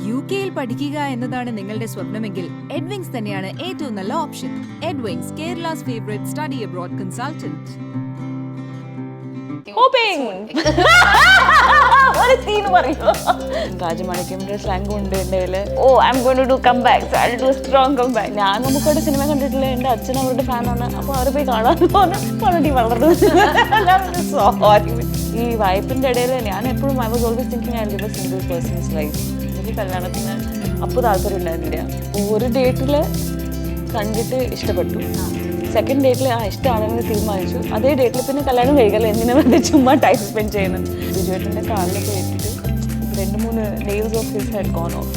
യുകെയിൽ പഠിക്കുക എന്നതാണ് നിങ്ങളുടെ സ്വപ്നമെങ്കിൽ എഡ്വിങ്സ് തന്നെയാണ് ഏറ്റവും നല്ല option. Edwings, Kerala's favourite study abroad consultant. രാജമാണിക്യമിന്റെ സ്ലാങ് ഉണ്ട് എൻ്റെ കയ്യിൽ. Oh I am going to do come back, so I will do strong come back. ഞാൻ നമുക്കൊരു സിനിമ കണ്ടിട്ടില്ല, എൻ്റെ അച്ഛൻ അവരുടെ ഫാനാണ്, അപ്പോൾ അവർ പോയി കാണാൻ പറഞ്ഞു വളർന്നു. ഈ വായ്പിൻ്റെ ഇടയിൽ ഞാൻ എപ്പോഴും I was always thinking I live A single person's life. എനിക്ക് കല്യാണത്തിന് അപ്പോൾ താല്പര്യം ഉണ്ടായിരുന്നില്ല. ഒരു ഡേറ്റിൽ കണ്ടിട്ട് ഇഷ്ടപ്പെട്ടു, സെക്കൻഡ് ഡേറ്റിൽ ഇഷ്ടമാണെന്ന് തീരുമാനിച്ചു. അതേ ഡേറ്റിൽ പിന്നെ കല്യാണം കഴിക്കല, എന്തിനാ വേണ്ടി ചുമ്മാ ടൈം സ്പെൻഡ് ചെയ്യുന്നത്. ബിജുവേട്ടൻ്റെ കാറിലൊക്കെ വെച്ചിട്ട് 2-3 nails of his had gone off.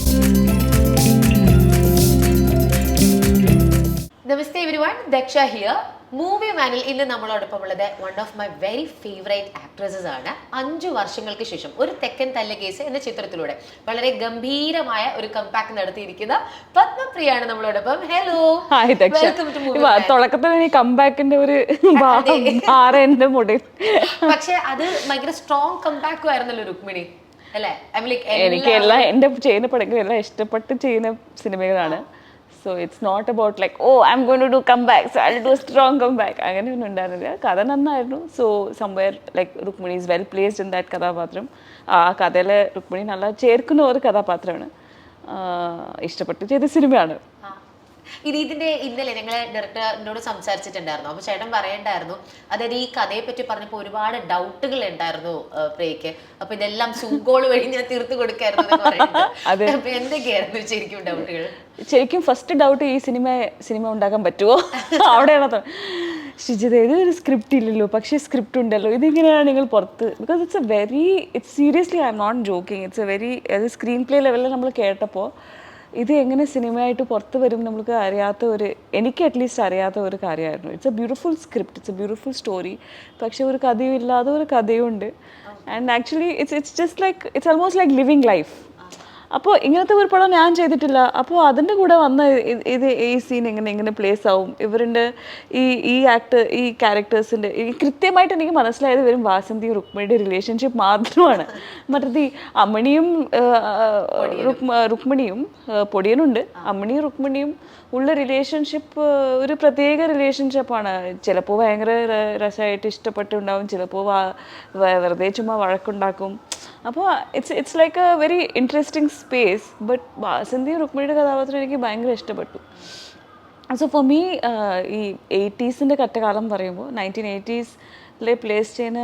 നമസ്തേ എവരിവൺ, ദക്ഷ ഹിയർ. മൂവി മാനിൽ ഇന്ന് നമ്മളോടൊപ്പം ഉള്ളത് one of my very favourite actresses ആണ്. 5 വർഷങ്ങൾക്ക് ശേഷം ഒരു തെക്കൻ തല്ല് കേസ് എന്ന ചിത്രത്തിലൂടെ വളരെ ഗംഭീരമായ ഒരു കംബാക്ക് നടത്തിയിരിക്കുന്ന പത്മപ്രിയാണ് നമ്മളോടൊപ്പം. ഹലോ, വെൽക്കം ടു മൂവി മാൻ. തുടക്കത്തിൽ കംബാക്കിന്റെ ഒരു പക്ഷെ അത് ഭയങ്കര സ്ട്രോങ് കംബാക്കും ആയിരുന്നല്ലോ രുക്മിണി, അല്ലേ? എനിക്ക് എല്ലാം എൻ്റെ ചെയ്യുന്ന പടങ്ങൾ എല്ലാം ഇഷ്ടപ്പെട്ട് ചെയ്യുന്ന സിനിമകളാണ്. So it's not about like, oh, I'm going to do comeback, so I'll do a strong comeback. അങ്ങനെയൊന്നും ഉണ്ടായിരുന്നില്ല. കഥ നന്നായിരുന്നു. So somewhere like Rukmini is well placed in that കഥാപാത്രം. ആ കഥയിൽ രുക്മിണി നല്ല ചേർക്കുന്ന ഒരു കഥാപാത്രമാണ്. ഇഷ്ടപ്പെട്ട് ചെയ്ത സിനിമയാണ്. ഇതിന്റെ ഇന്നലെ ഞങ്ങൾ ഡയറക്ടറിനോട് സംസാരിച്ചിട്ടുണ്ടായിരുന്നു. അപ്പൊ ചേട്ടൻ പറയണ്ടായിരുന്നു, അതായത് ഈ കഥയെ പറ്റി പറഞ്ഞപ്പോൾ ഒരുപാട് ഡൗട്ടുകൾ ഉണ്ടായിരുന്നു പ്രിയക്ക്. അപ്പൊ ഇതെല്ലാം സൂഗോള് വഴി ഞാൻ തീർത്തു കൊടുക്കായിരുന്നു. അപ്പൊ എന്തൊക്കെയായിരുന്നു ശരിക്കും ഡൗട്ടുകൾ? ശരിക്കും ഫസ്റ്റ് ഡൗട്ട്, ഈ സിനിമ ഉണ്ടാക്കാൻ പറ്റുമോ? അവിടെയാണ് ശുചിത. ഇതൊരു സ്ക്രിപ്റ്റ് ഇല്ലല്ലോ, പക്ഷേ സ്ക്രിപ്റ്റ് ഉണ്ടല്ലോ, ഇതിങ്ങനെയാണ് നിങ്ങൾ പുറത്ത്. Because it's seriously I am not joking, it's a very screen play ലെവലിൽ നമ്മൾ കേട്ടപ്പോൾ ഇത് എങ്ങനെ സിനിമയായിട്ട് പുറത്ത് വരും നമുക്ക് എനിക്ക് അറ്റ്ലീസ്റ്റ് അറിയാത്ത ഒരു കാര്യമായിരുന്നു. It's A beautiful script, it's A beautiful story. പക്ഷെ ഒരു കഥയും ഇല്ലാതെ ഒരു കഥയുണ്ട്. And actually it's just like it's almost like living life. അപ്പോൾ ഇങ്ങനത്തെ ഒരു പടം ഞാൻ ചെയ്തിട്ടില്ല. അപ്പോൾ അതിൻ്റെ കൂടെ വന്ന ഈ സീൻ എങ്ങനെ പ്ലേസ് ആവും, ഇവരുടെ ഈ ക്യാരക്ടേഴ്സിൻ്റെ കൃത്യമായിട്ട് എനിക്ക് മനസ്സിലായത് വരും വാസന്തിയും രുക്മിണിയുടെ റിലേഷൻഷിപ്പ് മാത്രമാണ്. മറ്റേത് ഈ അമ്മണിയും രുക്മിണിയും പൊടിയനുണ്ട്, അമ്മണിയും രുക്മിണിയും ഉള്ള റിലേഷൻഷിപ്പ് ഒരു പ്രത്യേക റിലേഷൻഷിപ്പാണ്. ചിലപ്പോൾ ഭയങ്കര രസമായിട്ട് ഇഷ്ടപ്പെട്ടുണ്ടാവും, ചിലപ്പോൾ വെറുതെ ചുമ്മാ വഴക്കുണ്ടാക്കും. അപ്പോൾ it's like a very interesting space. But വാസന്തിയും രുക്മിണിയുടെ കഥാപാത്രം എനിക്ക് ഭയങ്കര ഇഷ്ടപ്പെട്ടു. സോ ഫോർ മീ ഈ 80s കട്ടകാലം പറയുമ്പോൾ 1980s പ്ലേസ് ചെയ്യുന്ന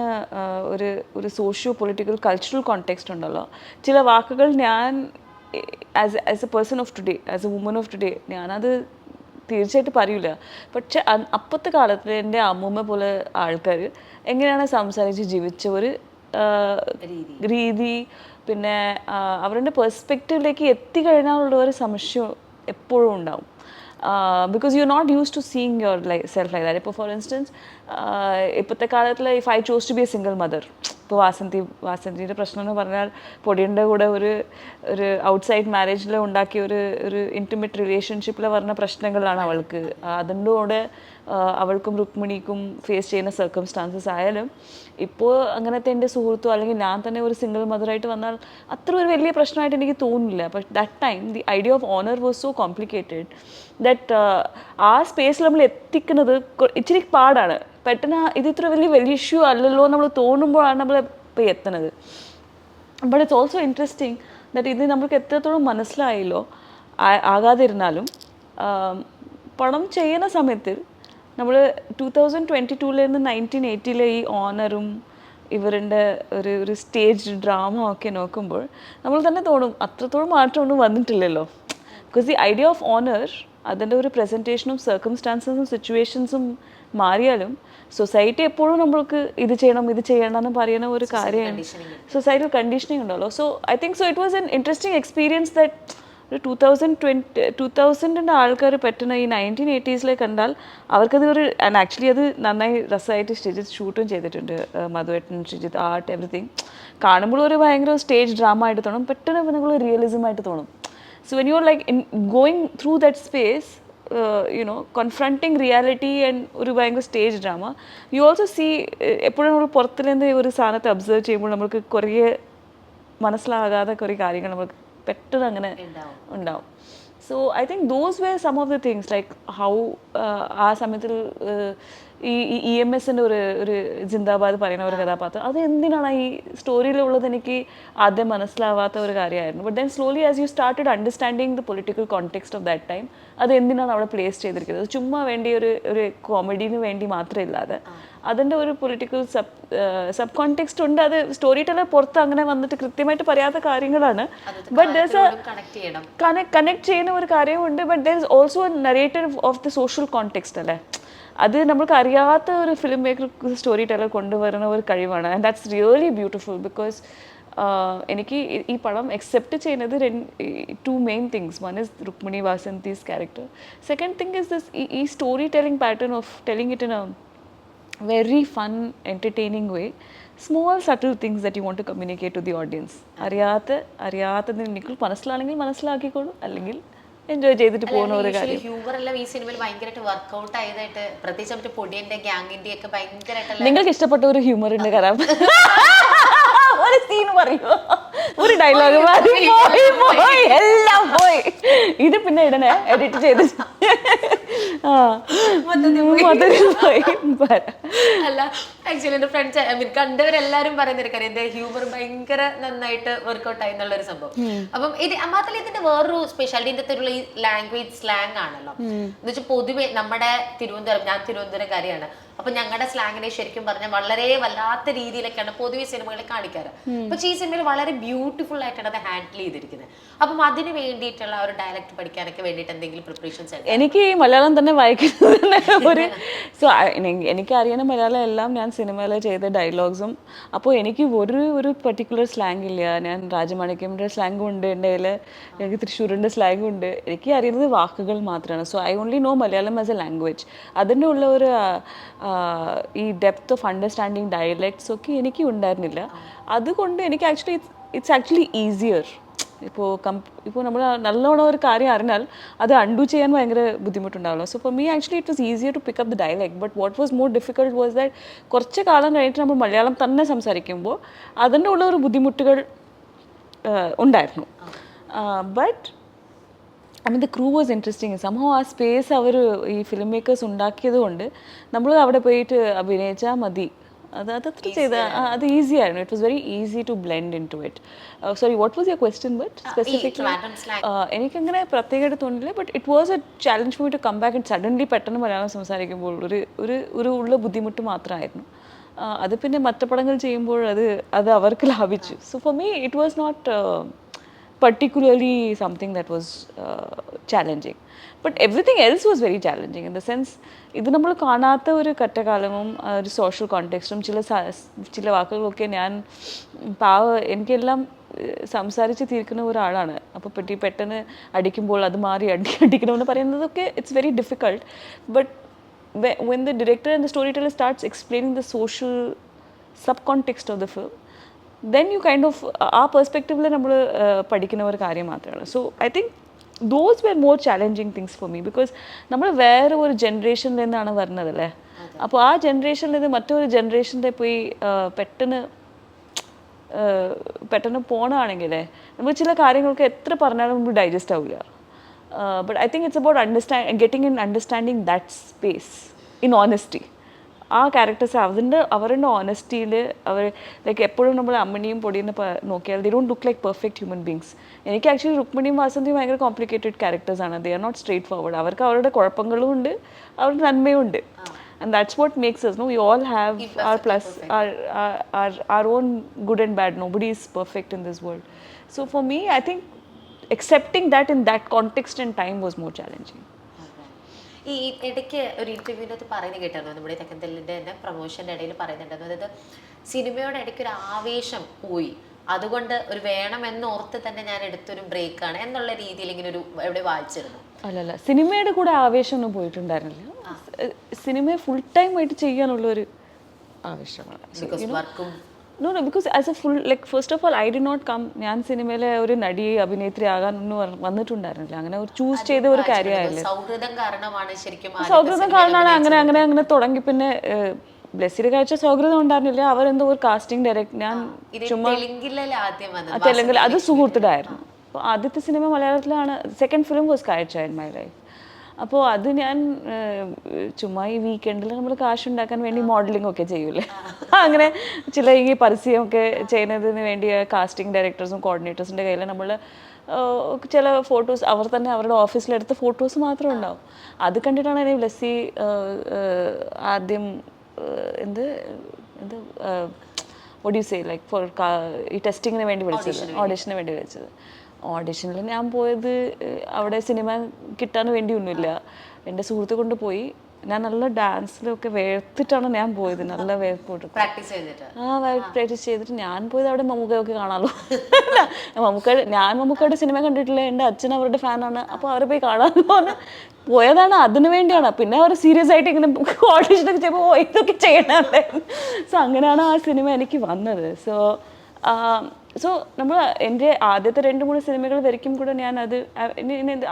ഒരു സോഷ്യോ പൊളിറ്റിക്കൽ കൾച്ചറൽ കോണ്ടെക്സ്റ്റ് ഉണ്ടല്ലോ. ചില വാക്കുകൾ ഞാൻ as A person of today, as A woman of today ഞാനത് തീർച്ചയായിട്ടും പറയില്ല. പക്ഷെ അപ്പോഴത്തെ കാലത്ത് എൻ്റെ അമ്മൂമ്മ പോലെ ആൾക്കാർ എങ്ങനെയാണ് സംസാരിച്ച് ജീവിച്ച ഒരു രീതി, പിന്നെ അവരുടെ പെർസ്പെക്റ്റീവിലേക്ക് എത്തിക്കഴിഞ്ഞാലുള്ള ഒരു സംശയം എപ്പോഴും ഉണ്ടാവും. Because you're not used to seeing yourself like that. ഇപ്പോൾ ഫോർ ഇൻസ്റ്റൻസ് ഇപ്പോഴത്തെ കാലത്തിൽ if I chose to be a single mother, ഇപ്പോൾ വാസന്തിയുടെ പ്രശ്നം എന്ന് പറഞ്ഞാൽ പൊടിയുടെ കൂടെ ഒരു ഔട്ട്സൈഡ് മാരേജിൽ ഉണ്ടാക്കിയ ഒരു ഇൻറ്റിമേറ്റ് റിലേഷൻഷിപ്പിൽ വരുന്ന പ്രശ്നങ്ങളാണ് അവൾക്ക്. അതിൻ്റെ കൂടെ അവൾക്കും രുക്മിണിക്കും ഫേസ് ചെയ്യുന്ന സർക്കംസ്റ്റാൻസസ് ആയാലും ഇപ്പോൾ അങ്ങനത്തെ എൻ്റെ സുഹൃത്തോ അല്ലെങ്കിൽ ഞാൻ തന്നെ ഒരു സിംഗിൾ മദറായിട്ട് വന്നാൽ അത്ര ഒരു വലിയ പ്രശ്നമായിട്ട് എനിക്ക് തോന്നുന്നില്ല. But that time the idea of owner was so complicated that ആ സ്പേസിൽ നമ്മൾ എത്തിക്കുന്നത് ഇച്ചിരി പാടാണ്. പെട്ടെന്ന് ഇത് ഇത്ര വലിയ ഇഷ്യൂ അല്ലല്ലോ നമ്മൾ തോന്നുമ്പോഴാണ് നമ്മൾ ഇപ്പോൾ എത്തുന്നത്. But it's also interesting that ഇത് നമുക്ക് എത്രത്തോളം മനസ്സിലായല്ലോ ആകാതിരുന്നാലും പണം ചെയ്യുന്ന സമയത്ത് നമ്മൾ 2022 1980 ഈ ഓണറും ഇവരുടെ ഒരു സ്റ്റേജ് ഡ്രാമ ഒക്കെ നോക്കുമ്പോൾ നമ്മൾ തന്നെ തോന്നും അത്രത്തോളം മാറ്റമൊന്നും വന്നിട്ടില്ലല്ലോ. Because the idea of honour അതിൻ്റെ ഒരു പ്രസൻറ്റേഷനും സർക്കംസ്റ്റാൻസസും സിറ്റുവേഷൻസും മാറിയാലും സൊസൈറ്റി എപ്പോഴും നമ്മൾക്ക് ഇത് ചെയ്യണം എന്ന് പറയുന്ന ഒരു കാര്യമാണ്. സൊസൈറ്റൽ കണ്ടീഷനിങ് ഉണ്ടല്ലോ. So I think so it was an interesting experience that 2000 ആൾക്കാർ പറ്റുന്ന ഈ 1980s കണ്ടാൽ അവർക്കത് ആക്ച്വലി അത് നന്നായി രസമായിട്ട് ഷൂട്ടും ചെയ്തിട്ടുണ്ട്. മധുവേട്ടൻ, ശ്രീജിത്ത്, ആർട്ട്, എവറിത്തിങ് കാണുമ്പോൾ ഒരു ഭയങ്കര സ്റ്റേജ് ഡ്രാമ ആയിട്ട് തോന്നും, പെട്ടെന്ന് നിങ്ങൾ റിയലിസം ആയിട്ട് തോന്നും. So when you are like going through that space, confronting reality and ഒരു ഭയങ്കര stage drama, you also see എപ്പോഴും നമ്മൾ പുറത്തുനിന്ന് ഒരു സാധനത്തെ ഒബ്സർവ് ചെയ്യുമ്പോൾ നമുക്ക് കുറേ മനസ്സിലാകാതെ കുറേ കാര്യങ്ങൾ നമുക്ക് പെട്ടെന്ന് അങ്ങനെ ഉണ്ടാവും. So I think those were some of the things, like how ആ സമയത്തിൽ ഈ EMSന്റെ ഒരു ജിന്ദാബാദ് പറയുന്ന ഒരു കഥാപാത്രം അത് എന്തിനാണ് ഈ സ്റ്റോറിയിലുള്ളത് എനിക്ക് ആദ്യം മനസ്സിലാവാത്ത ഒരു കാര്യമായിരുന്നു. But then slowly as you started understanding the political context of that time അത് എന്തിനാണ് അവിടെ പ്ലേസ് ചെയ്തിരിക്കുന്നത്, ചുമ്മാ വേണ്ടി ഒരു കോമഡിന് വേണ്ടി മാത്രമില്ലാതെ അതിൻ്റെ ഒരു പൊളിറ്റിക്കൽ സബ് കോണ്ടെക്സ്റ്റ് ഉണ്ട്. അത് സ്റ്റോറി ടെല്ലർ പുറത്ത് അങ്ങനെ വന്നിട്ട് കൃത്യമായിട്ട് പറയാത്ത കാര്യങ്ങളാണ്. ബട്ട് കണക്ട് ചെയ്യുന്ന ഒരു കാര്യമുണ്ട്. But there is also A narrative of the social context അല്ലേ, അത് നമ്മൾക്ക് അറിയാത്ത ഒരു ഫിലിം മേക്കർ സ്റ്റോറി ടെല്ലർ കൊണ്ടുവരുന്ന ഒരു കഴിവാണ്. And that's really beautiful. Because എനിക്ക് ഈ പടം അക്സെപ്റ്റ് ചെയ്യുന്നത് two main things. One is Rukmini Vasanthi's character. Second thing is this ഈ story telling pattern of telling it in a very fun, entertaining way. Small subtle things that you want to communicate to the audience. അറിയാത്തതിന് നിങ്ങൾക്ക് മനസ്സിലാണെങ്കിൽ മനസ്സിലാക്കിക്കോളൂ, അല്ലെങ്കിൽ enjoy ചെയ്തിട്ട് പോകുന്ന ഒരു കാര്യം. Humour എല്ലാം ഈ സിനിമയിൽ ഭയങ്കരമായിട്ട് വർക്ക്ഔട്ട് ആയതായിട്ട്, പ്രത്യേകിച്ച് മറ്റേ പൊടിയന്റെ ഗ്യാങ്ങിന്റെ ഒക്കെ ഭയങ്കരമായിട്ട്. നിങ്ങൾക്ക് ഇഷ്ടപ്പെട്ട ഒരു ഹ്യൂമറിന്റെ കഥ ഒരു സീൻ പറയുമോ, ഒരു ഡയലോഗ് എല്ലാം പോയി. ഇത് പിന്നെ ഇടണേ എഡിറ്റ് ചെയ്ത് അല്ല, ആക്ച്വലി എന്റെ ഫ്രണ്ട്സ് ഐ മീൻ കണ്ടവരെല്ലാരും പറയുന്ന ഒരു കാര്യം എന്റെ ഹ്യൂമർ ഭയങ്കര നന്നായിട്ട് വർക്ക്ഔട്ട് ആയി എന്നുള്ള ഒരു സംഭവം. അപ്പം ഇത് മാത്രമല്ല ഇതിന്റെ വേറൊരു സ്പെഷ്യാലിറ്റി ഈ ലാംഗ്വേജ് സ്ലാങ് ആണല്ലോ. എന്ന് വെച്ചാൽ പൊതുവെ നമ്മുടെ തിരുവനന്തപുരം, ഞാൻ തിരുവനന്തപുരംകാരിയാണ്, അപ്പൊ ഞങ്ങളുടെ സ്ലാങ്ങിനെ ശരിക്കും പറഞ്ഞാൽ വളരെ വല്ലാത്ത രീതിയിലൊക്കെയാണ് പൊതുവെ സിനിമകളിൽ കാണിക്കാറ്. പക്ഷെ ഈ സിനിമയിൽ വളരെ ബ്യൂട്ടിഫുൾ ആയിട്ടാണ് അത് ഹാൻഡിൽ ചെയ്തിരിക്കുന്നത്. അപ്പം അതിന് വേണ്ടിയിട്ടുള്ള ഒരു ഡയലക്ട് പഠിക്കാനൊക്കെ വേണ്ടിയിട്ട് എന്തെങ്കിലും പ്രിപ്പറേഷൻസ്? എനിക്ക് ഈ മലയാളം തന്നെ വായിക്കുന്നത് ഒരു എനിക്ക് അറിയുന്ന മലയാളം എല്ലാം ഞാൻ സിനിമയിൽ ചെയ്ത ഡയലോഗ്സും. അപ്പോൾ എനിക്ക് ഒരു പർട്ടിക്കുലർ സ്ലാങ് ഇല്ല. ഞാൻ രാജമാണിക്യമിൻ്റെ സ്ലാങ്ങും ഉണ്ട് എൻ്റെ കയ്യിൽ, എനിക്ക് തൃശ്ശൂരിൻ്റെ സ്ലാങ്ങും ഉണ്ട്. എനിക്ക് അറിയുന്നത് വാക്കുകൾ മാത്രമാണ്. So I only know Malayalam as a language. അതിൻ്റെ ഉള്ള ഒരു ഈ ഡെപ്ത് ഓഫ് അണ്ടർസ്റ്റാൻഡിങ് ഡയലക്ട്സ് ഒക്കെ എനിക്ക് ഉണ്ടായിരുന്നില്ല. അതുകൊണ്ട് എനിക്ക് ഇറ്റ്സ് ആക്ച്വലി ഈസിയർ. ഇപ്പോൾ നമ്മൾ നല്ലോണം ഒരു കാര്യം അറിഞ്ഞാൽ അത് അൺഡു ചെയ്യാൻ ഭയങ്കര ബുദ്ധിമുട്ടുണ്ടാവുമല്ലോ. So for me actually it was easier to pick up the dialect. But what was more difficult was that കുറച്ച് കാലം കഴിഞ്ഞിട്ട് നമ്മൾ മലയാളം തന്നെ സംസാരിക്കുമ്പോൾ അതിൻ്റെ ഉള്ള ഒരു ബുദ്ധിമുട്ടുകൾ ഉണ്ടായിരുന്നു. But I mean the crew was interesting. സംഭവം ആ സ്പേസ് അവർ ഈ ഫിലിം മേക്കേഴ്സ് ഉണ്ടാക്കിയത് കൊണ്ട് നമ്മൾ അവിടെ പോയിട്ട് അഭിനയിച്ചാൽ മതി, അതത്ര ചെയ്ത അത് ഈസി ആയിരുന്നു. It was very easy to blend in to it. Sorry, what was your question? But specifically എനിക്കങ്ങനെ പ്രത്യേകമായിട്ട് തോന്നിയില്ല. But it was a challenge for me to come back and suddenly പെട്ടെന്ന് മലയാളം സംസാരിക്കുമ്പോൾ ഒരു ഉള്ള ബുദ്ധിമുട്ട് മാത്രമായിരുന്നു. അത് പിന്നെ മറ്റു പടങ്ങൾ ചെയ്യുമ്പോൾ അത് അവർക്ക് ലാഭിച്ചു. So for me it was not particularly something that was challenging, but everything else was very challenging in the sense ഇത് നമ്മൾ കാണാത്ത ഒരു കറ്റകാലവും ഒരു സോഷ്യൽ കോണ്ടെക്സ്റ്റും ചില വാക്കുകളൊക്കെ ഞാൻ എനിക്കെല്ലാം സംസാരിച്ച് തീർക്കുന്ന ഒരാളാണ്. അപ്പോൾ പെട്ടെന്ന് അടിക്കുമ്പോൾ അത് മാറി അടിക്കണമെന്ന് പറയുന്നതൊക്കെ it's very difficult. But when the director and the storyteller starts explaining the social subcontext of the film, then you kind of ആ പെർസ്പെക്റ്റീവിൽ നമ്മൾ പഠിക്കുന്ന ഒരു കാര്യം മാത്രമാണ്. So I think those were more challenging things for me. Because നമ്മൾ വേറെ ഒരു ജനറേഷനിൽ നിന്നാണ് വരുന്നതല്ലേ. അപ്പോൾ ആ ജനറേഷനിൽ നിന്ന് മറ്റൊരു ജനറേഷനിൽ പോയി പെട്ടെന്ന് പോകണമെങ്കിൽ നമ്മൾ ചില കാര്യങ്ങൾക്ക് എത്ര പറഞ്ഞാലും നമ്മൾ ഡൈജസ്റ്റ് ആവില്ല. But I think it's about getting in understanding that space in honesty. ആ ക്യാരക്ടേഴ്സ് അവരുടെ ഓണസ്റ്റിയിൽ അവർ ലൈക്ക് എപ്പോഴും നമ്മൾ അമ്മണിയും പൊടിയെന്ന് നോക്കിയാൽ they don't look like perfect human beings. എനിക്ക് ആക്ച്വലി രുക്മിണിയും വാസന്തിയും ഭയങ്കര കോംപ്ലിക്കേറ്റഡ് ക്യാരക്ടേഴ്സാണ്. They are not straight forward. അവർക്ക് അവരുടെ കുഴപ്പങ്ങളും ഉണ്ട്, അവരുടെ നന്മയും ഉണ്ട്. And that's what makes us, no? We all have our plus, our own good and bad. Nobody is perfect in this world. So for me, I think accepting that in that context and time was more challenging. ഈ ഇടയ്ക്ക് ഒരു ഇന്റർവ്യൂവിനകത്ത് പറയുന്നത് കേട്ടായിരുന്നു, നമ്മുടെ തെക്കൻ തല്ലിൻ്റെ തന്നെ പ്രൊമോഷൻ്റെ ഇടയിൽ പറയുന്നുണ്ടായിരുന്നു, അതായത് സിനിമയോട് ഇടയ്ക്ക് ഒരു ആവേശം പോയി, അതുകൊണ്ട് ഒരു വേണമെന്ന് ഓർത്ത് തന്നെ ഞാൻ എടുത്തൊരു ബ്രേക്കാണ് എന്നുള്ള രീതിയിൽ ഇങ്ങനെ ഒരു എവിടെ വായിച്ചിരുന്നു. അല്ലല്ല, സിനിമയുടെ കൂടെ ആവേശമൊന്നും പോയിട്ടുണ്ടായിരുന്നില്ല. സിനിമയെ ഫുൾ ടൈം ആയിട്ട് ചെയ്യാനുള്ളൊരു ആവേശമാണ്. No, because as a full, like first of all, I did not come. ഞാൻ സിനിമയിലെ ഒരു നടി അഭിനേത്രി ആകാനൊന്നും വന്നിട്ടുണ്ടായിരുന്നില്ല. അങ്ങനെ ഒരു ചൂസ് ചെയ്ത ഒരു കാര്യമായില്ലേ. സൗഹൃദം കാരണമാണ് ശരിക്കും. സൗഹൃദം കാരണമാണ് അങ്ങനെ തുടങ്ങി. പിന്നെ ബ്ലെസ്സിയുടെ കാഴ്ച സൗഹൃദം ഉണ്ടായിരുന്നില്ല. അവരെന്തോ ഒരു കാസ്റ്റിംഗ് ഡയറക്ട് ഞാൻ ചുമ്മാ തെലുങ്കിൽ അത് സുഹൃത്തിടായിരുന്നു. അപ്പോൾ ആദ്യത്തെ സിനിമ മലയാളത്തിലാണ്. സെക്കൻഡ് ഫിലിം വാസ് കാഴ്ച ഇൻ മൈ ലൈഫ്. അപ്പോൾ അത് ഞാൻ ചുമ്മാ ഈ വീക്കെൻഡിൽ നമ്മൾ കാശുണ്ടാക്കാൻ വേണ്ടി മോഡലിംഗ് ഒക്കെ ചെയ്യൂലേ, അങ്ങനെ ചില ഈ പരസ്യമൊക്കെ ചെയ്യുന്നതിന് വേണ്ടി കാസ്റ്റിംഗ് ഡയറക്ടേഴ്സും കോർഡിനേറ്റേഴ്സിൻ്റെ കയ്യിൽ നമ്മൾ ചില ഫോട്ടോസ് അവർ തന്നെ അവരുടെ ഓഫീസിലെടുത്ത ഫോട്ടോസ് മാത്രം ഉണ്ടാവും. അത് കണ്ടിട്ടാണ് എന്നെ ബ്ലെസ്സി ആദ്യം എന്ത് എന്ത് what you say like for ഈ ടെസ്റ്റിങ്ങിന് വേണ്ടി വിളിച്ചത്, ഓഡിഷന് വേണ്ടി വിളിച്ചത്. ഓഡിഷനിൽ ഞാൻ പോയത് അവിടെ സിനിമ കിട്ടാൻ വേണ്ടിയൊന്നുമില്ല, എൻ്റെ സുഹൃത്ത് കൊണ്ട് പോയി. ഞാൻ നല്ല ഡാൻസിലൊക്കെ വേർത്തിട്ടാണ് ഞാൻ പോയത്, നല്ല വേർപ്പോട്ട് പ്രാക്ടീസ് ചെയ്തിട്ട് ഞാൻ പോയത് അവിടെ മമ്മൂക്കയൊക്കെ കാണാമല്ലോ. ഞാൻ മമ്മൂക്കയുടെ സിനിമ കണ്ടിട്ടില്ല, എൻ്റെ അച്ഛൻ അവരുടെ ഫാനാണ്, അപ്പോൾ അവരെ പോയി കാണാമല്ലോ എന്ന് പോയതാണ്. അതിനു വേണ്ടിയാണ്. പിന്നെ അവർ സീരിയസ് ആയിട്ട് ഇങ്ങനെ ഓഡിഷനൊക്കെ ചെയ്യുമ്പോൾ ഇതൊക്കെ ചെയ്യണമല്ലേ. സോ അങ്ങനെയാണ് ആ സിനിമ എനിക്ക് വന്നത്. സോ നമ്മൾ എൻ്റെ ആദ്യത്തെ 2-3 സിനിമകൾ വരയ്ക്കും കൂടെ ഞാൻ അത്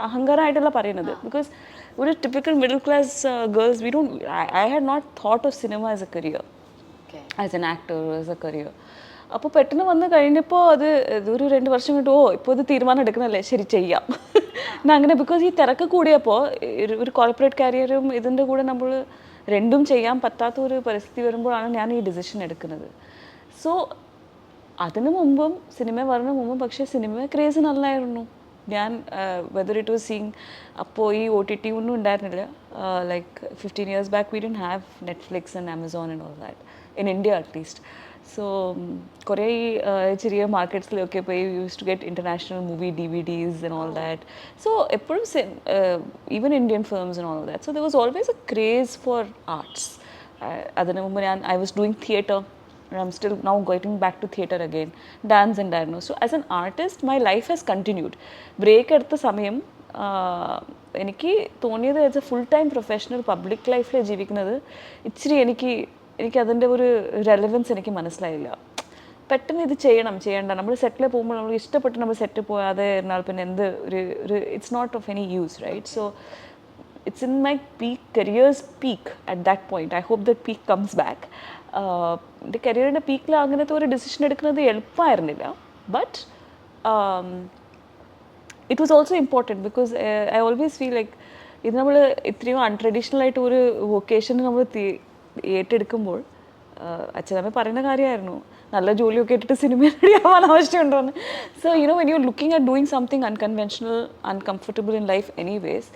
അഹങ്കാരമായിട്ടല്ല പറയുന്നത്. ബിക്കോസ് ഒരു typical middle class girls I had not thought of cinema as a career, as an actor, as a career. അപ്പോൾ പെട്ടെന്ന് വന്ന് കഴിഞ്ഞപ്പോൾ അത് ഒരു 2 വർഷം കൊണ്ട് ഇപ്പോൾ ഇത് തീരുമാനം എടുക്കുന്നല്ലേ, ശരി ചെയ്യാം എന്നാൽ അങ്ങനെ. ബിക്കോസ് ഈ തിരക്ക് കൂടിയപ്പോൾ ഒരു കോർപ്പറേറ്റ് കരിയറും ഇതിൻ്റെ കൂടെ നമ്മൾ രണ്ടും ചെയ്യാൻ പറ്റാത്ത ഒരു പരിസ്ഥിതി വരുമ്പോഴാണ് ഞാൻ ഈ ഡിസിഷൻ എടുക്കുന്നത്. സോ അതിനു മുമ്പും സിനിമ വരുന്ന മുമ്പും പക്ഷേ സിനിമ ക്രേസ് നല്ലായിരുന്നു. ഞാൻ വെദർ ഇറ്റ് വാസ് സീയിങ്, അപ്പോൾ ഈ OTT ഒന്നും ഉണ്ടായിരുന്നില്ല. Like 15 years back we didn't have Netflix and Amazon and all that in India at least. So കുറേ ചെറിയ മാർക്കറ്റ്സിലൊക്കെ പോയി use to get international movie DVDs and all that. So എപ്പോഴും even Indian films and all that. So there was always a craze for arts. അതിനു മുമ്പ് I was doing theatre. I'm still now going back to theatre again. Dance ഉണ്ടായിരുന്നു. So as an artist, my life has continued. Break എടുത്ത സമയം എനിക്ക് തോന്നിയത് as a full time professional public ലൈഫിൽ ജീവിക്കുന്നത് ഇച്ചിരി എനിക്ക് അതിൻ്റെ ഒരു റെലവൻസ് എനിക്ക് മനസ്സിലായില്ല. പെട്ടെന്ന് ഇത് ചെയ്യണ്ട, നമ്മൾ സെറ്റിൽ പോകുമ്പോൾ നമ്മൾ ഇഷ്ടപ്പെട്ട് നമ്മൾ സെറ്റ് പോകാതെ എന്നാൽ പിന്നെ എന്ത് ഒരു it's not of any use, right? So it's in my peak, careers peak at that point. I hope that peak comes back. എൻ്റെ കരിയറിൻ്റെ പീക്കിൽ അങ്ങനത്തെ ഒരു ഡിസിഷൻ എടുക്കുന്നത് എളുപ്പമായിരുന്നില്ല. But it was also important because I always feel like ഇത് നമ്മൾ ഇത്രയും അൺട്രഡീഷണൽ ആയിട്ട് ഒരു വൊക്കേഷന് നമ്മൾ ഏറ്റെടുക്കുമ്പോൾ അച്ഛനമ്മ പറയുന്ന കാര്യമായിരുന്നു, നല്ല ജോലിയൊക്കെ ഇട്ടിട്ട് സിനിമയിൽ റെഡിയാവാൻ ആവശ്യമുണ്ടോയെന്ന്. So when you looking at doing something unconventional, uncomfortable in life anyways,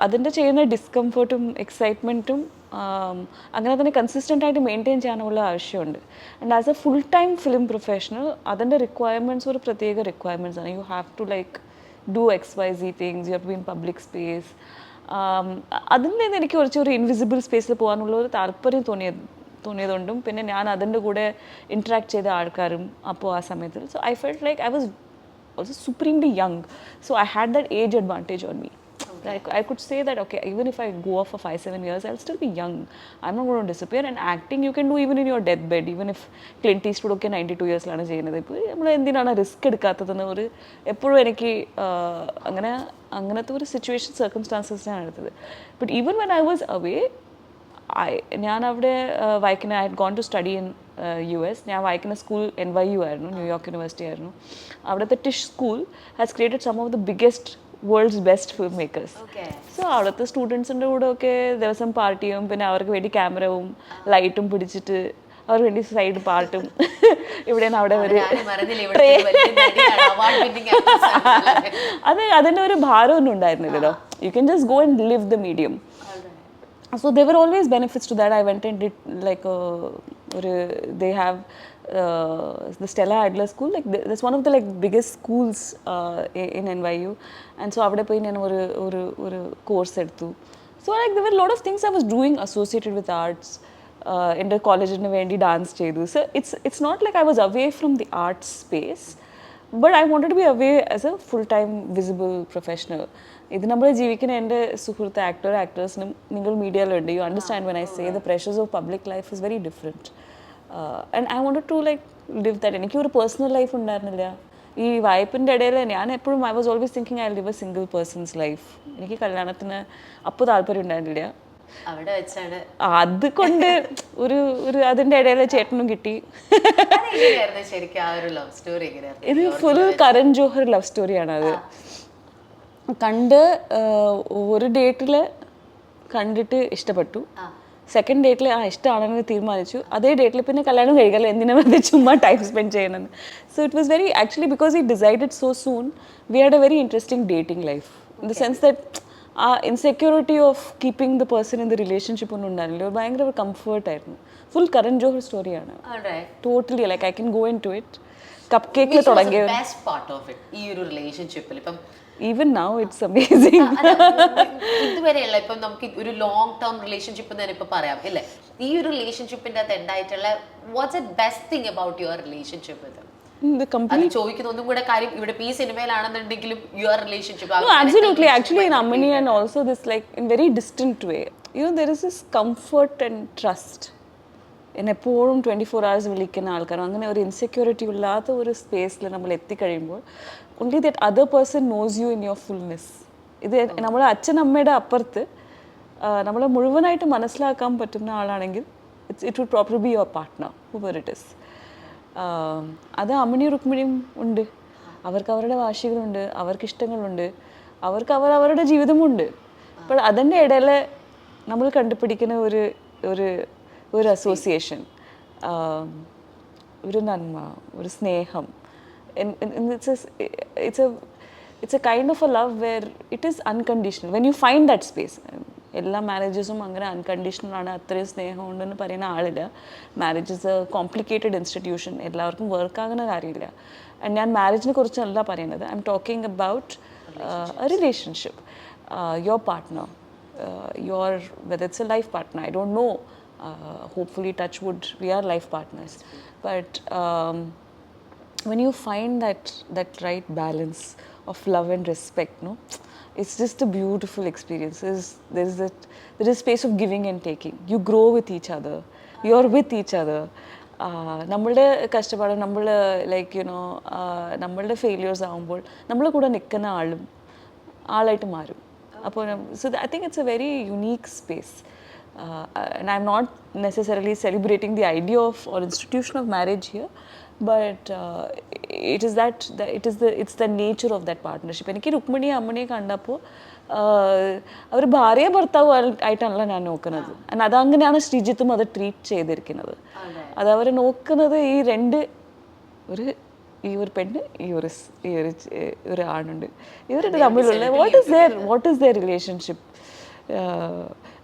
അതിൻ്റെ ചെയ്യുന്ന ഡിസ്കംഫർട്ടും എക്സൈറ്റ്മെൻറ്റും അങ്ങനെ തന്നെ കൺസിസ്റ്റൻ്റ് ആയിട്ട് മെയിൻറ്റെയിൻ ചെയ്യാനുള്ള ആവശ്യമുണ്ട്. And as a full time film professional അതിൻ്റെ റിക്വയർമെൻറ്റ്സ് ഒരു പ്രത്യേക റിക്വയർമെൻറ്റ്സ് ആണ്. You have to like do XYZ things, you have to be in public space. അതിൽ നിന്ന് എനിക്ക് കുറച്ചൊരു ഇൻവിസിബിൾ സ്പേസിൽ പോകാനുള്ള ഒരു താല്പര്യം തോന്നിയതുകൊണ്ടും പിന്നെ ഞാൻ അതിൻ്റെ കൂടെ ഇൻട്രാക്ട് ചെയ്ത ആൾക്കാരും അപ്പോൾ ആ സമയത്ത്. So I felt like I was also supremely young. So I had that age advantage on me. Like I could say that okay, even if I go off for 5-7 years, I'll still be young. I'm not going to disappear. And acting you can do even in your deathbed. Even if Clint Eastwood ഒക്കെ 92 yearsലാണ് ചെയ്യുന്നത്. ഇപ്പോൾ നമ്മൾ എന്തിനാണ് risk എടുക്കാത്തതെന്ന് ഒരു എപ്പോഴും എനിക്ക് അങ്ങനത്തെ ഒരു സിറ്റുവേഷൻ സർക്കംസ്റ്റാൻസസിനാണ് എടുത്തത്. But even when I was away, ഞാൻ അവിടെ വായിക്കുന്ന I had gone to study in US. ഞാൻ വായിക്കുന്ന സ്കൂൾ NYU ആയിരുന്നു, ന്യൂയോർക്ക് യൂണിവേഴ്സിറ്റി ആയിരുന്നു. അവിടുത്തെ Tisch school has created some of the biggest world's best film makers. So അവിടുത്തെ സ്റ്റുഡൻസിൻ്റെ കൂടെ ഒക്കെ ദിവസം പാർട്ടിയും പിന്നെ അവർക്ക് വേണ്ടി ക്യാമറവും ലൈറ്റും പിടിച്ചിട്ട് അവർക്ക് വേണ്ടി സൈഡ് പാട്ടും ഇവിടെ നിന്ന് അവിടെ ഒരു അതിൻ്റെ ഒരു ഭാരമൊന്നും ഉണ്ടായിരുന്നില്ലല്ലോ. You can just go and live the medium. So there were always benefits to that. I went and did like they have the Stella Adler School. Like that's one of the like biggest schools in NYU. And so avade poi nanu oru course eduthu. So like there were a lot of things I was doing associated with arts. In the college nu vendi dance chedu. So it's not like I was away from the art space, but I wanted to be away as a full-time visible professional. ഇത് നമ്മൾ ജീവിക്കുന്ന എൻ്റെ സുഹൃത്ത് ആക്ടേഴ്സിനും നിങ്ങൾ മീഡിയയിലുണ്ട്. You understand when I say the pressures of public life is very different. And I wanted to like live that. എനിക്ക് ഒരു പേഴ്സണൽ ലൈഫ് ഉണ്ടായിരുന്നില്ല. ഈ വായ്പിൻ്റെ ഇടയിൽ ഞാൻ എപ്പോഴും I was always thinking I live A single person's life. എനിക്ക് കല്യാണത്തിന് അപ്പോൾ താല്പര്യം ഉണ്ടായിരുന്നില്ല. അവിടെ വെച്ചാണ് അതുകൊണ്ട് ഒരു ഒരു അതിൻ്റെ ഇടയിൽ ചേട്ടനും കിട്ടി. എങ്ങനെയായിരുന്നു ശരിക്കും ആ ഒരു ലവ് സ്റ്റോറി എങ്ങനെയായിരുന്നു? ഇത് ഫുൾ കരൺ ജോഹർ ലവ് സ്റ്റോറിയാണ്. അത് കണ്ട് ഒരു ഡേറ്റിൽ കണ്ടിട്ട് ഇഷ്ടപ്പെട്ടു, സെക്കൻഡ് ഡേറ്റിൽ ഇഷ്ടമാണെന്ന് തീരുമാനിച്ചു, അതേ ഡേറ്റിൽ പിന്നെ കല്യാണം കഴിക്കാമല്ലോ, എന്തിനാ വെറുതെ ചുമ്മാ ടൈം സ്പെൻഡ് ചെയ്യണമെന്ന്. So it was very actually because we decided so soon we had a very interesting dating life in the sense that ആ insecurity of keeping the person in the relationship ഒന്നും ഉണ്ടായിരുന്നില്ല. ഒരു ഭയങ്കര ഒരു കംഫർട്ടായിരുന്നു. Full Karan Johar സ്റ്റോറിയാണ് totally. Like I can go in to it. Cup കേക്കിൽ തുടങ്ങിയ ഈ ഒരു റിലേഷൻഷിപ്പിൽ ഇപ്പം ഈവൻ നൗ ഇറ്റ്സ് അമേസിംഗ്. ഇതുവരെയുള്ള ഇപ്പം നമുക്ക് ഒരു ലോങ് ടേം റിലേഷൻഷിപ്പ് തന്നെ ഇപ്പൊ പറയാം ഇല്ലേ? ഈ ഒരു റിലേഷൻഷിപ്പിന്റെ അകത്ത് ഉണ്ടായിട്ടുള്ള what's it best thing about your relationship with? അത് ചോദിക്കുന്ന ഒന്നും കൂടെ കാര്യം ഇവിടെ ഈ സിനിമയിലാണെന്നുണ്ടെങ്കിലും your relationship absolutely actually in Amani and also this like in very distant way, you know, there is this comfort and trust എപ്പോഴും 24 hours വിളിക്കുന്ന ആൾക്കാരും അങ്ങനെ ഒരു ഇൻസെക്യൂരിറ്റി ഇല്ലാത്ത ഒരു സ്പേസിൽ നമ്മൾ എത്തിക്കഴിയുമ്പോൾ only that other person knows you in your fullness. ഇത് നമ്മുടെ അച്ഛനമ്മയുടെ അപ്പുറത്ത് നമ്മളെ മുഴുവനായിട്ട് മനസ്സിലാക്കാൻ പറ്റുന്ന ആളാണെങ്കിൽ it would probably be your partner whoever it is. അത് അമ്മിണി റുക്മിണിയും ഉണ്ട്. അവർക്ക് അവരുടെ വാശികളുണ്ട്, അവർക്ക് ഇഷ്ടങ്ങളുണ്ട്, അവർക്ക് അവരുടെ ജീവിതമുണ്ട്. അപ്പോൾ അതിൻ്റെ ഇടയിൽ നമ്മൾ കണ്ടുപിടിക്കുന്ന ഒരു ഒരു ഒരു അസോസിയേഷൻ, ഒരു നന്മ, ഒരു സ്നേഹം. It's a kind of a love where it is unconditional. When you find that space, എല്ലാ മാരേജസും അങ്ങനെ അൺകണ്ടീഷണൽ ആണ്, അത്രയും സ്നേഹം ഉണ്ടെന്ന് പറയുന്ന ആളില്ല. Marriage is A complicated institution, എല്ലാവർക്കും വർക്കാകുന്ന കാര്യമില്ല. ഞാൻ മാരേജിനെ കുറിച്ചല്ല പറയുന്നത്. I am talking about A relationship, your partner, your whether it's A life partner, I don't know, hopefully touch wood we are life partners, but when you find that right balance of love and respect, no, it's just a beautiful experience. There is space of giving and taking. You grow with each other, you're with each other. നമ്മളുടെ കഷ്ടപ്പാട്, നമ്മൾ like you know നമ്മളുടെ failures ആകുമ്പോൾ നമ്മളെ കൂടെ നിൽക്കുന്ന ആളായിട്ട് മാറും. അപ്പോൾ so I think it's a very unique space. And I'm not necessarily celebrating the idea of or institution of marriage here, but it's the nature of that partnership. എനിക്ക് രുക്മിണി അമ്മണിയെ കണ്ടപ്പോൾ അവർ ഭാര്യ ഭർത്താവ് ആയിട്ടാണല്ലോ ഞാൻ നോക്കുന്നത്. അതങ്ങനെയാണ് ശ്രീജിത്തും അത് ട്രീറ്റ് ചെയ്തിരിക്കുന്നത്. അത് അവർ നോക്കുന്നത് ഈ രണ്ട്, ഈ ഒരു പെണ്ണ്, ഈ ഒരു ആണുണ്ട്, ഇവരുടെ തമ്മിലുള്ള വാട്ട് ഈസ് ദെയർ റിലേഷൻഷിപ്പ്.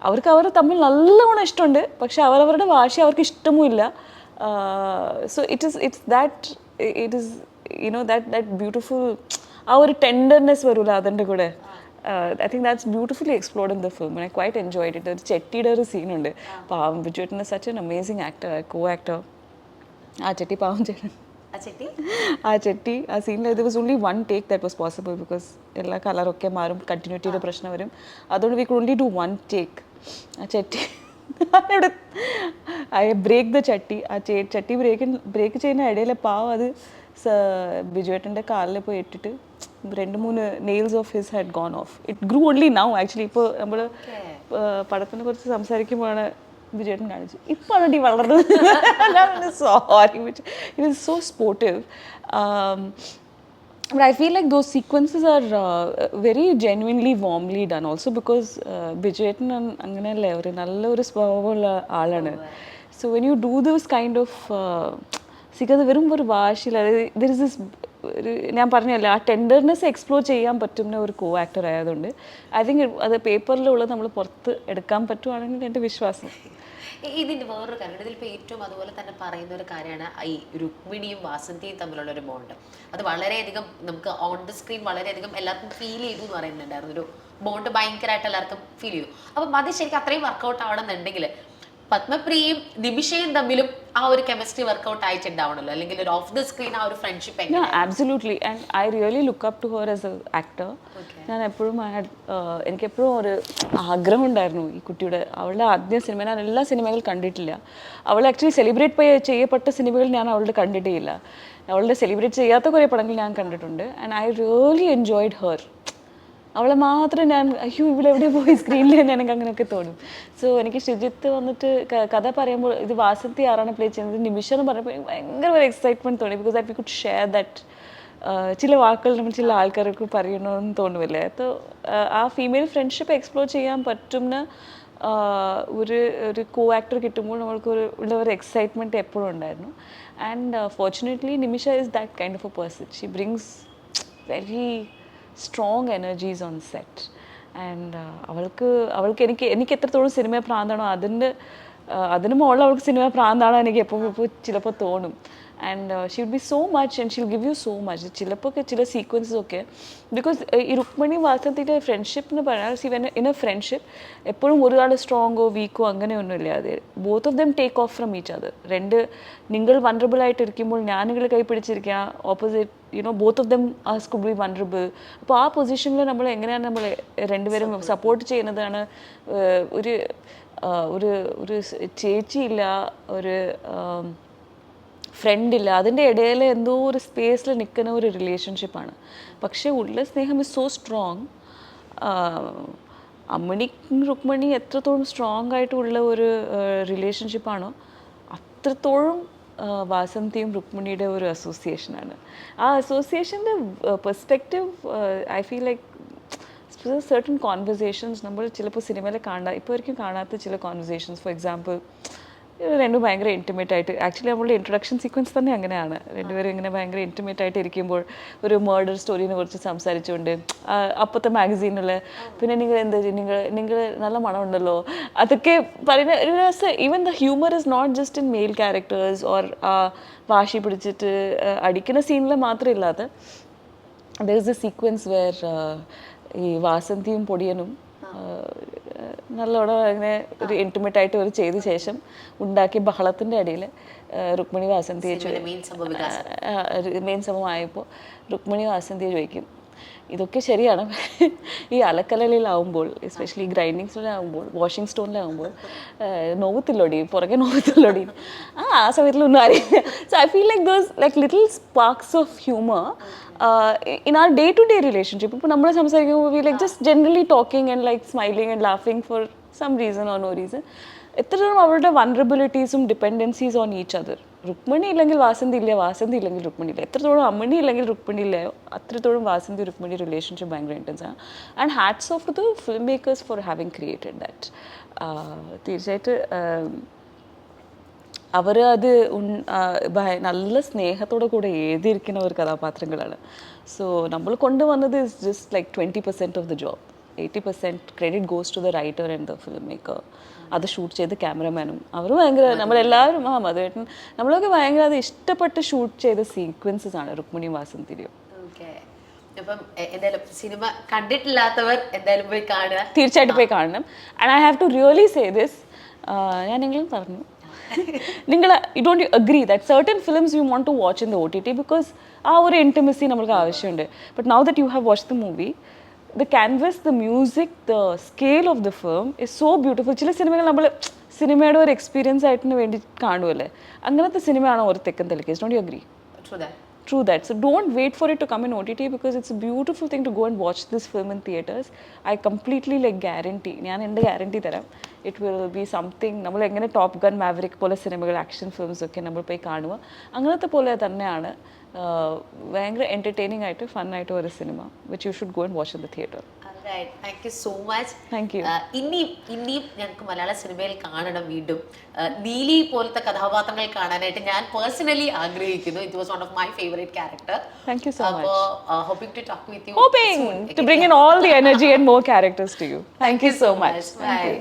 അവർക്ക് അവർ തമ്മിൽ നല്ലവണ്ണം ഇഷ്ടമുണ്ട്, പക്ഷെ അവരവരുടെ വാശി അവർക്ക് ഇഷ്ടവുമില്ല. സോ ഇറ്റ്സ് ദാറ്റ് ബ്യൂട്ടിഫുൾ, ആ ഒരു ടെൻഡർനെസ് വരില്ല അതിൻ്റെ കൂടെ. I think that's beautifully explored in the film and I quite enjoyed it. ഒരു ചെട്ടിയുടെ ഒരു സീനുണ്ട്. പാവം ബിജുവേട്ടൻ is such an amazing actor, co-actor. ആ ചെട്ടി പാവം ചേട്ടൻ, ആ ചെട്ടി ആ സീനിൽ ഇത് was only one take that was possible because എല്ലാ കളറൊക്കെ മാറും, കണ്ടിന്യൂറ്റിയുടെ പ്രശ്നം വരും. അതുകൊണ്ട് we could only do one take. ആ ചെട്ടി ഇവിടെ ഐ ബ്രേക്ക് ദ ചട്ടി, ആ ചട്ടി ബ്രേക്ക് ചെയ്യുന്ന ഇടയിൽ പാവം അത് ബിജുവേട്ടൻ്റെ കാലിൽ പോയി ഇട്ടിട്ട് 2-3 nails of his had gone off. It grew only now actually. ഇപ്പോൾ നമ്മൾ പടത്തിനെ കുറിച്ച് സംസാരിക്കുമ്പോഴാണ് വിജയേട്ടൻ കാണിച്ചു, ഇപ്പോഴാണ് ഈ വളർന്നത്. Sorry, it is so sportive. But I feel like those sequences are very genuinely warmly done also because Bijetan അങ്ങനെയല്ലേ, ഒരു നല്ലൊരു സ്വഭാവമുള്ള ആളാണ്. So when you do this kind of അത് വെറും ഒരു ഭാഷയില്ല, there is this, ഞാൻ പറഞ്ഞല്ലോ, ആ ടെൻഡർനെസ് എക്സ്പ്ലോർ ചെയ്യാൻ പറ്റുന്ന ഒരു കോ ആക്ടർ ആയതുകൊണ്ട് ഐ തിങ്ക് അത് പേപ്പറിലുള്ളത് നമ്മൾ പുറത്ത് എടുക്കാൻ പറ്റുവാണെങ്കിൽ എൻ്റെ വിശ്വാസം. ഇതിൻ്റെ വേറൊരു കാര്യം, ഇതിലിപ്പോൾ ഏറ്റവും അതുപോലെ തന്നെ പറയുന്ന ഒരു കാര്യമാണ് ഈ രുക്മിണിയും വാസന്തിയും തമ്മിലുള്ള ഒരു ബോണ്ട്. അത് വളരെയധികം നമുക്ക് ഓൺ ദ സ്ക്രീൻ വളരെയധികം എല്ലാവർക്കും ഫീൽ ചെയ്തു എന്ന് പറയുന്നുണ്ടായിരുന്നു. ഒരു ബോണ്ട് ഭയങ്കരമായിട്ട് എല്ലാവർക്കും ഫീൽ ചെയ്തു. അപ്പം അത് ശരിക്കും അത്രയും വർക്കൗട്ട് ആവണമെന്നുണ്ടെങ്കിൽ പത്മപ്രിയയും നിമിഷയും തമ്മിലും ആ ഒരു കെമിസ്ട്രി വർക്കൗട്ട് ആയിട്ടുണ്ടാവണല്ലോ, അല്ലെങ്കിൽ ഒരു ഓഫ് ദ സ്ക്രീൻ ആ ഒരു ഫ്രണ്ട്ഷിപ്പ് എങ്ങനെ? Absolutely, and I really look up to her as a actor. ഞാൻ എപ്പോഴും എനിക്കെപ്പോഴും ഒരു ആഗ്രഹം ഉണ്ടായിരുന്നു ഈ കുട്ടിയുടെ. അവളുടെ ആദ്യ സിനിമ ഞാൻ എല്ലാ സിനിമകളും കണ്ടിട്ടില്ല. അവൾ ആക്ച്വലി സെലിബ്രേറ്റ് ചെയ്യപ്പെട്ട സിനിമകൾ ഞാൻ അവളുടെ കണ്ടിട്ടേ ഇല്ല. അവളുടെ സെലിബ്രേറ്റ് ചെയ്യാത്ത കുറേ പടങ്ങൾ ഞാൻ കണ്ടിട്ടുണ്ട്. And I really enjoyed Har. അവളെ മാത്രം ഞാൻ അയ്യോ ഇവിടെ എവിടെ പോയി സ്ക്രീനിൽ തന്നെ എനിക്ക് അങ്ങനെയൊക്കെ തോന്നും. സോ എനിക്ക് ഷിജിത്ത് വന്നിട്ട് കഥ പറയുമ്പോൾ ഇത് വാസന്തി ആരാണ് പ്ലേ ചെയ്യുന്നത്, നിമിഷ എന്ന് പറഞ്ഞപ്പോൾ എനിക്ക് ഭയങ്കര ഒരു എക്സൈറ്റ്മെൻറ്റ് തോന്നി. Because I could share that ചില വാക്കുകൾ നമ്മൾ ചില ആൾക്കാർക്ക് പറയണമെന്ന് തോന്നുമല്ലേ. അപ്പോൾ ആ ഫീമെയിൽ ഫ്രണ്ട്ഷിപ്പ് എക്സ്പ്ലോർ ചെയ്യാൻ പറ്റുന്ന ഒരു കോ ആക്ടർ കിട്ടുമ്പോൾ നമ്മൾക്ക് ഉള്ള ഒരു എക്സൈറ്റ്മെൻറ്റ് എപ്പോഴും ഉണ്ടായിരുന്നു. And fortunately Nimisha is that kind of A person. She brings very strong energies on set. And അവൾക്ക് എനിക്ക് എത്രത്തോളം സിനിമ പ്രാന്താണോ അതിന് മുകളിൽ അവൾക്ക് സിനിമ പ്രാന്താണോ എനിക്ക് എപ്പോൾ ചിലപ്പോൾ തോന്നും. And she will be so much and she will give you so much. ചിലപ്പോൾ ചില സീക്വൻസസ് ഒക്കെ ബിക്കോസ് ഈ രുക്മിണി വാസന്തിയുടെ ഫ്രണ്ട്ഷിപ്പ് എന്ന് പറഞ്ഞാൽ ഇൻ എ ഫ്രണ്ട്ഷിപ്പ് എപ്പോഴും ഒരാൾ സ്ട്രോങ്ങോ വീക്കോ അങ്ങനെയൊന്നുമില്ല. അത് both of them take off from each other. നിങ്ങൾ വൺറബിൾ ആയിട്ടിരിക്കുമ്പോൾ ഞാനുകൾ കൈ പിടിച്ചിരിക്കുക, opposite both of them as could be vulnerable. അപ്പോൾ ആ പൊസിഷനിൽ നമ്മൾ എങ്ങനെയാണ് നമ്മൾ രണ്ടുപേരും സപ്പോർട്ട് ചെയ്യുന്നതാണ്. ഒരു ഒരു ചേച്ചിയില്ല, ഒരു ഫ്രണ്ടില്ല, അതിൻ്റെ ഇടയിൽ എന്തോ ഒരു സ്പേസിൽ നിൽക്കുന്ന ഒരു റിലേഷൻഷിപ്പാണ്. പക്ഷേ ഉള്ള സ്നേഹം ഇസ് സോ സ്ട്രോങ്. രുക്മിണി എത്രത്തോളം സ്ട്രോങ് ആയിട്ടുള്ള ഒരു റിലേഷൻഷിപ്പാണോ അത്രത്തോളം വാസന്തിയും രുക്മിണിയുടെ ഒരു അസോസിയേഷനാണ്. ആ അസോസിയേഷൻ്റെ perspective I feel like certain conversations നമ്മൾ ചിലപ്പോൾ സിനിമയിൽ ഇപ്പോൾ ഒരിക്കലും കാണാത്ത ചില കോൺവെർസേഷൻസ്. ഫോർ എക്സാമ്പിൾ രണ്ടും ഭയങ്കര ഇൻറ്റിമേറ്റ് ആയിട്ട്, ആക്ച്വലി നമ്മളുടെ ഇൻട്രൊഡക്ഷൻ സീക്വൻസ് തന്നെ അങ്ങനെയാണ്. രണ്ടുപേരും ഇങ്ങനെ ഭയങ്കര ഇൻറ്റിമേറ്റ് ആയിട്ട് ഇരിക്കുമ്പോൾ ഒരു മേർഡർ സ്റ്റോറിനെ കുറിച്ച് സംസാരിച്ചുകൊണ്ട് അപ്പോഴത്തെ മാഗസീനിൽ പിന്നെ നിങ്ങൾ നല്ല മണമുണ്ടല്ലോ അതൊക്കെ പറയുന്ന even the humour is not just in male characters or വാശി പിടിച്ചിട്ട് അടിക്കുന്ന സീനിൽ മാത്രം ഇല്ലാതെ there is a sequence where ഈ വാസന്തിയും പൊടിയനും നല്ലോണം അങ്ങനെ ഒരു ഇൻറ്റിമേറ്റ് ആയിട്ട് ഒരു ചെയ്ത ശേഷം ഉണ്ടാക്കിയ ബഹളത്തിൻ്റെ ഇടയിൽ രുക്മിണി വാസന്തിയെ മെയിൻ സംഭവമായപ്പോൾ രുക്മിണി വാസന്തിയെ ചോദിക്കും, ഇതൊക്കെ ശരിയാണ്, ഈ അലക്കലയിലാവുമ്പോൾ എസ്പെഷ്യലി ഗ്രൈൻഡിങ്സിലാവുമ്പോൾ വാഷിംഗ് സ്റ്റോണിലാവുമ്പോൾ നോവത്തില്ലോടി പുറകെ നോവത്തില്ലോടി ആ സമയത്തിലൊന്നും അറിയില്ല. So I feel like those like little Sparks of humour in our day-to-day relationship. ഇപ്പോൾ നമ്മൾ സംസാരിക്കുമ്പോൾ we like just generally talking and like smiling and laughing for some reason or no reason. എത്രത്തോളം അവരുടെ വൾനറബിലിറ്റീസും dependencies on each other. Rukmini ഇല്ലെങ്കിൽ വാസന്തി ഇല്ല, വാസന്തി ഇല്ലെങ്കിൽ രുക്മിണി ഇല്ല. എത്രത്തോളം അമ്മണി ഇല്ലെങ്കിൽ രുക്മിണി ഇല്ലയോ അത്രത്തോളം വാസന്തി രുക്മിണി റിലേഷൻഷിപ്പ് ഭയങ്കര ഇൻറ്റൻസ് ആണ്. And hats of two the film makers four having created that. തീർച്ചയായിട്ടും അവർ അത് നല്ല സ്നേഹത്തോടെ കൂടെ എഴുതിയിരിക്കുന്ന ഒരു കഥാപാത്രങ്ങളാണ്. സോ നമ്മൾ കൊണ്ടുവന്നത് is just like 20% of the job. 80% credit goes to the writer and the film maker. അത് ഷൂട്ട് ചെയ്ത് ക്യാമറമാനും അവർ ഭയങ്കര നമ്മളെല്ലാവരും മധുവേട്ടൻ നമ്മളൊക്കെ ഭയങ്കര അത് ഇഷ്ടപ്പെട്ട് ഷൂട്ട് ചെയ്ത സീക്വൻസസ് ആണ് രുക്മിണിയും വാസന്തിയും. അപ്പം എന്തായാലും സിനിമ കണ്ടിട്ടില്ലാത്തവർ എന്തായാലും പോയി കാണുക, തീർച്ചയായിട്ടും പോയി കാണണം. And I have to really say this, ഞാൻ എങ്കിലും പറഞ്ഞു നിങ്ങൾ don't you agree that certain films you want to watch in the OTT because ആ ഒരു intimacy നമ്മൾക്ക് ആവശ്യമുണ്ട്. But now that you have watched the movie, the canvas, the music, the scale of the film is so beautiful. ചില സിനിമകൾ നമ്മൾ സിനിമയുടെ ഒരു experience ആയിട്ടിന് വേണ്ടി കാണുമല്ലേ, അങ്ങനത്തെ സിനിമയാണ് ഒരു തെക്കൻ തലക്കേസ്. Don't you agree? True that. So don't wait for it to come in OTT because it's a beautiful thing to go and watch this film in theaters. I completely like guarantee, ഞാൻ എൻ്റെ guarantee തരാം, it will be something. നമ്മൾ എങ്ങനെ top gun maverick പോലെ സിനിമകൾ action films ഒക്കെ നമ്മൾ പോയി കാണുക അങ്ങനത്തെ പോലെ തന്നെയാണ് ഭയങ്കര എൻ്റർടൈനിങ് ആയിട്ട് ഫണ്ണായിട്ട് ഒരു cinema which you should go and watch in the theatre. Thank you so much. Thank you. ഇനിയും ഞങ്ങൾക്ക് മലയാള സിനിമയിൽ കാണണം വീണ്ടും നീലി പോലത്തെ കഥാപാത്രങ്ങൾ കാണാനായിട്ട് ഞാൻ പേഴ്സണലി ആഗ്രഹിക്കുന്നു. It was one of my favorite character. Thank you so much. Hoping to talk with you. Hoping to bring in all the energy and more characters to you. Thank you so much. Bye.